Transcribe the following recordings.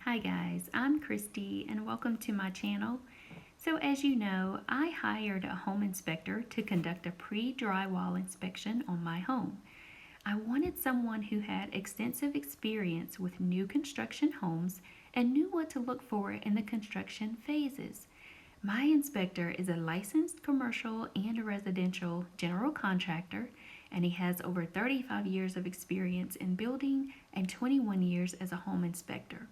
Hi guys, I'm Christy and welcome to my channel. So as you know, I hired a home inspector to conduct a pre-drywall inspection on my home. I wanted someone who had extensive experience with new construction homes and knew what to look for in the construction phases. My inspector is a licensed commercial and residential general contractor, and he has over 35 years of experience in building and 21 years as a home inspector.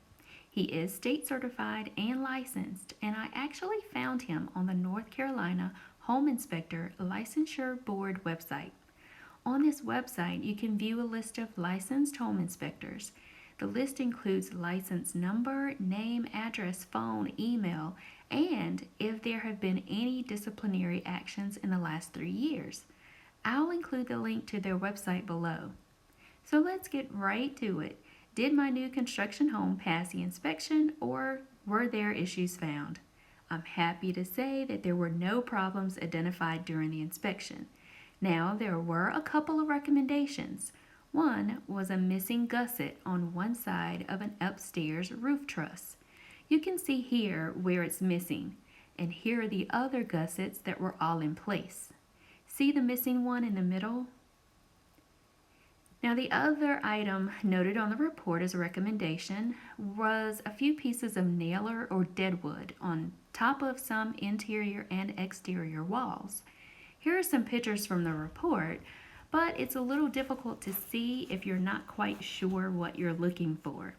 He is state certified and licensed, and I actually found him on the North Carolina Home Inspector Licensure Board website. On this website, you can view a list of licensed home inspectors. The list includes license number, name, address, phone, email, and if there have been any disciplinary actions in the last 3 years. I'll include the link to their website below. So let's get right to it. Did my new construction home pass the inspection, or were there issues found? I'm happy to say that there were no problems identified during the inspection. Now, there were a couple of recommendations. One was a missing gusset on one side of an upstairs roof truss. You can see here where it's missing, and here are the other gussets that were all in place. See the missing one in the middle? Now, the other item noted on the report as a recommendation was a few pieces of nailer or deadwood on top of some interior and exterior walls. Here are some pictures from the report, but it's a little difficult to see if you're not quite sure what you're looking for.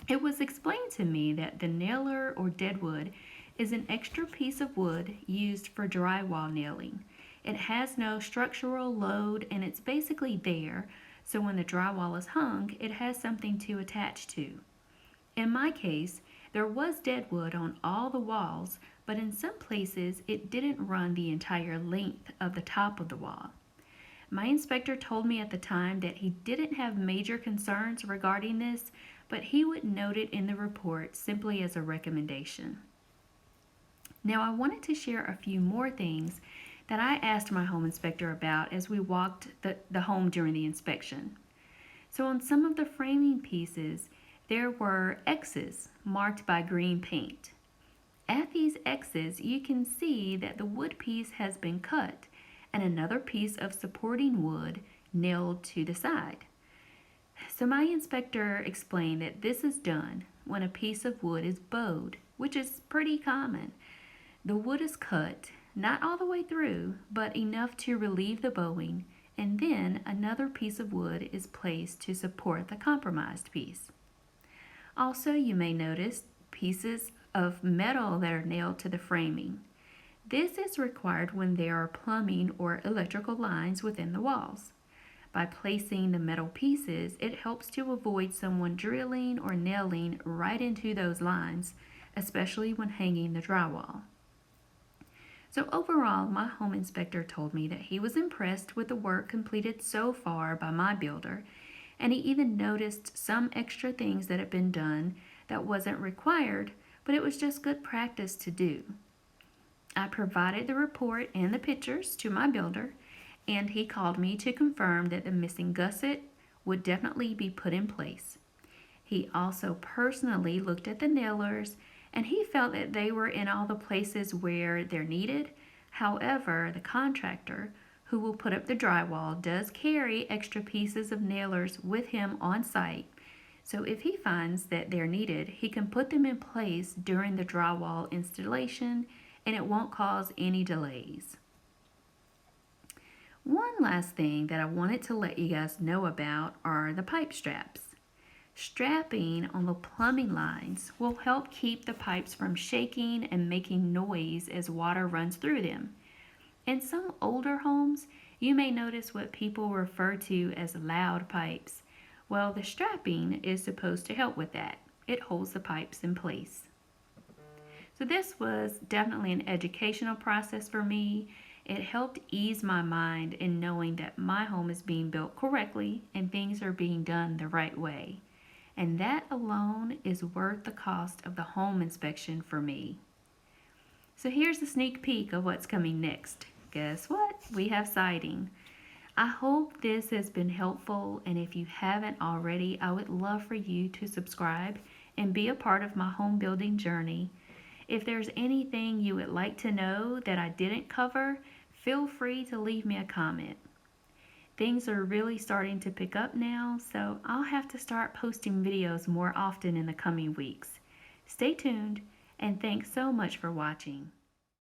It was explained to me that the nailer or deadwood is an extra piece of wood used for drywall nailing. It has no structural load and it's basically there, so when the drywall is hung, it has something to attach to. In my case, there was deadwood on all the walls, but in some places it didn't run the entire length of the top of the wall. My inspector told me at the time that he didn't have major concerns regarding this, but he would note it in the report simply as a recommendation. Now, I wanted to share a few more things that I asked my home inspector about as we walked the home during the inspection. So on some of the framing pieces, there were X's marked by green paint. At these X's, you can see that the wood piece has been cut and another piece of supporting wood nailed to the side. So my inspector explained that this is done when a piece of wood is bowed, which is pretty common. The wood is cut, not all the way through, but enough to relieve the bowing, and then another piece of wood is placed to support the compromised piece. Also, you may notice pieces of metal that are nailed to the framing. This is required when there are plumbing or electrical lines within the walls. By placing the metal pieces, it helps to avoid someone drilling or nailing right into those lines, especially when hanging the drywall. So overall, my home inspector told me that he was impressed with the work completed so far by my builder, and he even noticed some extra things that had been done that wasn't required, but it was just good practice to do. I provided the report and the pictures to my builder, and he called me to confirm that the missing gusset would definitely be put in place. He also personally looked at the nailers, and he felt that they were in all the places where they're needed. However, the contractor who will put up the drywall does carry extra pieces of nailers with him on site. So if he finds that they're needed, he can put them in place during the drywall installation, and it won't cause any delays. One last thing that I wanted to let you guys know about are the pipe straps. Strapping on the plumbing lines will help keep the pipes from shaking and making noise as water runs through them. In some older homes, you may notice what people refer to as loud pipes. Well, the strapping is supposed to help with that. It holds the pipes in place. So this was definitely an educational process for me. It helped ease my mind in knowing that my home is being built correctly and things are being done the right way. And that alone is worth the cost of the home inspection for me. So here's a sneak peek of what's coming next. Guess what? We have siding. I hope this has been helpful, and if you haven't already, I would love for you to subscribe and be a part of my home building journey. If there's anything you would like to know that I didn't cover, feel free to leave me a comment. Things are really starting to pick up now, so I'll have to start posting videos more often in the coming weeks. Stay tuned, and thanks so much for watching.